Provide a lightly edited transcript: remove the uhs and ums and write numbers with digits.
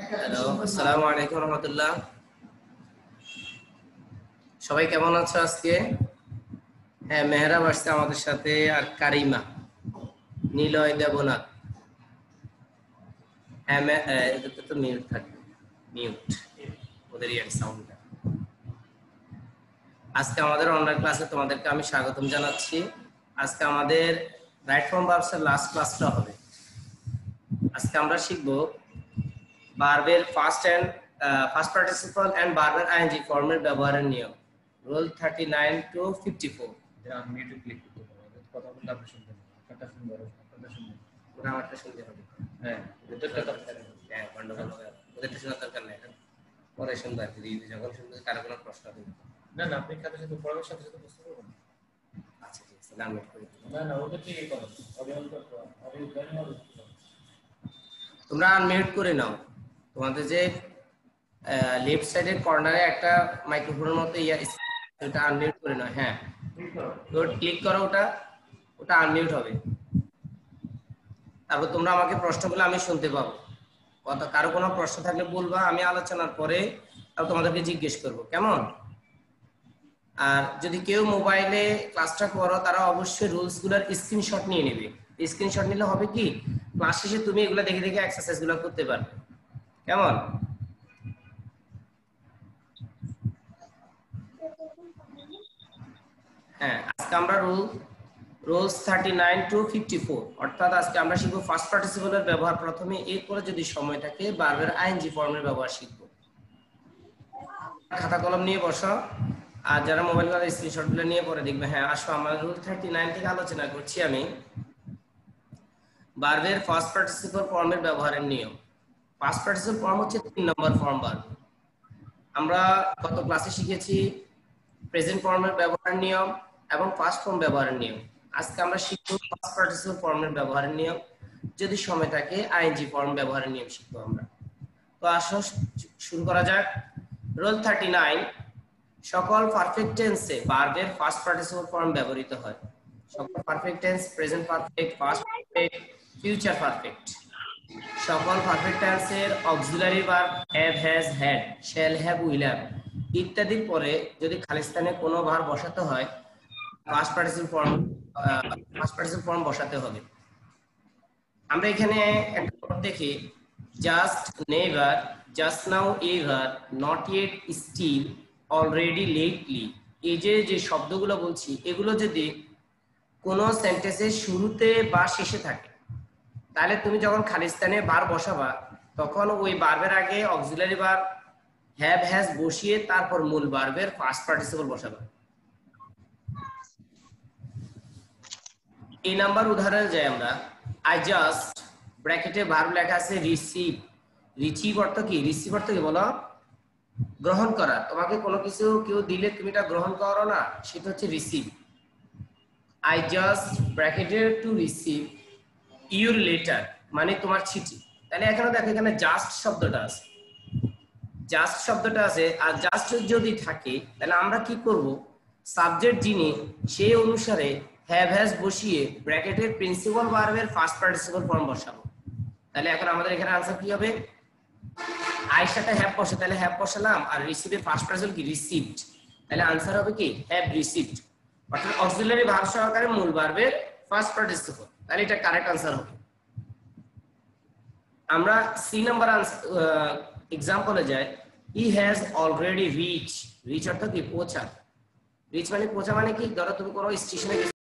Hello, আসসালামু আলাইকুম রহমতুল্লাহ। সবাই কেমন আছো আজকে? হ্যাঁ, মেহরাব আসছে আমাদের সাথে, আর কারিমা, নিলয়, দেবনাথ। হ্যাঁ, এটাতে তো মিউট থাকবে, মিউট ওদের ইয়ার সাউন্ডটা। আজকে আমাদের অনলাইন ক্লাসে তোমাদেরকে আমি স্বাগতম জানাচ্ছি। আজকে আমাদের রাইট ফর্ম ভার্বসের লাস্ট ক্লাসটা হবে। আজকে আমরা শিখবো ভার্বের ফার্স্ট পার্টিসিপল এন্ড ভার্বের আইএনজি ফর্মের ব্যবহারের নিয়ম। Rule 39 to 54। মিউটে ক্লিক করতে হবে, কথা বলতে আপনি শুনতে পাবেন, আপনারটা শুনতে হবে, আপনারটা শুনতে হবে, ওরা আমারটা শুনতে হবে। হ্যাঁ ওদেরটা দরকার নেই। হ্যাঁ, গন্ডগোল হবে, ওদেরটা শোনার দরকার নেই। পরে শুনবে, যদি যখন শুনবে কারো কোনো প্রশ্ন হবে না না, আপনি খাতার সাথে পড়ার সাথে সাথে বুঝতে পারবেন। আচ্ছা, ঠিক আছে, ডাউনলোড করে দিন। না না, ওটা ঠিকই করেন, অডিও জানি না। তোমরা আনমিউট করে নাও। তোমাদের যে লেফট সাইডের কর্নারে একটা মাইক্রোফোনের মতো ওটা আনমিউট করে নাও। হ্যাঁ, ক্লিক করো, ওটা আনমিউট হবে। তারপর তোমরা আমাকে প্রশ্ন করলে আমি শুনতে পাবো। কারো কোনো প্রশ্ন থাকলে বলবা, আমি আলোচনার পরে তোমাদেরকে জিজ্ঞেস করব, কেমন? আর যদি কেউ মোবাইলে ক্লাসটা করো, তারা অবশ্যই রুলস গুলার স্ক্রিনশট নিয়ে নেবে। স্ক্রিনশট নিলে হবে কি, ক্লাস শেষে তুমি এগুলো দেখে দেখে এক্সারসাইজ গুলো করতে পারবে। কেমন? হ্যাঁ, আজকে আমরা রুলস 39 to 54, অর্থাৎ আজকে আমরা শিখবো ফার্স্ট পার্টিসিপলের ব্যবহার প্রথমে, এরপরে যদি সময় থাকে ভার্বের আইএনজি ফর্মের ব্যবহার শিখবো। খাতা কলম নিয়ে বসো, আর যারা মোবাইল গুলো স্ক্রিনশট গুলো নিয়ে পরে দেখবে। হ্যাঁ, আসো, আমরা রুল 39 থেকে আলোচনা করছি। আমি ভার্বের ফার্স্ট পার্টিসিপল ফর্মের ব্যবহারের নিয়ম। ফার্স্ট পার্টিসিপল ফর্ম হচ্ছে 3 নম্বর ফর্ম ভার্ব। আমরা গত ক্লাসে শিখেছি প্রেজেন্ট ফর্মের ব্যবহারের নিয়ম এবং পাস্ট ফর্ম ব্যবহারের নিয়ম। আজকে আমরা শিখবো ফার্স্ট পার্টিসিপল ফর্মের ব্যবহারের নিয়ম, যদি সময় থাকে আইএনজি ফর্ম ব্যবহারের নিয়ম শিখবো আমরা। তো আসো শুরু করা যাক। রুল 39, সকল পারফেক্ট টেন্সে ভার্বের ফার্স্ট পার্টিসিপল ফর্ম ব্যবহৃত হয়। সকল perfect tense, present perfect, past perfect, future perfect, সকল পারফেক্ট টেন্সের auxiliary verb have, has, had, shall, have, will have ইত্যাদির পরে যদি খালি স্থানে কোনো ভার্ব বসাতে হয়, ফার্স্ট পার্টিসিপল ফর্ম বসাতে হবে। আমরা এখানে একটা নোট দেখি, just, never, just now, ever, not yet, still, already, lately, এই যে শব্দগুলো বলছি, এগুলো যদি কোনো সেন্টেন্সের শুরুতে বা শেষে থাকে, তাহলে তুমি যখন খালি স্থানে ভার্ব বসাবা, তখন ওই ভার্বের আগে অক্সিলারি ভার্ব হ্যাভ, হ্যাজ বসিয়ে তারপর মূল ভার্বের ফার্স্ট পার্টিসিপল বসাবা। এই নাম্বার উদাহরণে যাই আমরা। আই জাস্ট, ব্র্যাকেটে ভার্ব লেখা আছে রিসিভ। রিসিভ অর্থ কি? রিসিভ অর্থ কি বলো? গ্রহণ করা। তোমাকে কোনো কিছু কেউ দিলে তুমি এটা গ্রহণ করো না, সেটা হচ্ছে রিসিভ। আই জাস্ট, ব্র্যাকেটে, টু রিসিভ ইউর লেটার, মানে তোমার চিঠি। তাহলে এখানে দেখো, এখানে জাস্ট শব্দটা আছে, জাস্ট শব্দটা আছে। আর জাস্ট যদি থাকে, তাহলে আমরা কি করব, সাবজেক্ট যিনি, সেই অনুসারে হ্যাভ, হ্যাজ বসিয়ে ব্র্যাকেটের প্রিন্সিপাল ভার্বের ফার্স্ট পার্টিসিপল ফর্ম বসাবো। তাহলে এখন আমাদের এখানে आंसर কি হবে? আই সাথে হ্যাভ বসে, তাহলে হ্যাভ বসালাম, আর রিসিভের ফার্স্ট পার্টিসিপল কি? রিসিভড। তাহলে आंसर হবে কি? হ্যাভ রিসিভড, অর্থাৎ অক্সিলারি ভার্ব সহকারে মূল ভার্বের ফার্স্ট পার্টিসিপল। তাহলে এটা কারেক্ট आंसर হবে। আমরা সি নাম্বার এক্সাম্পলে যাই। He has already reach. Reach অর্থ কি? পৌঁছা। রিচ মানে পৌঁছা, মানে কি, ধরো তুমি কোনো স্টেশনে গেছো,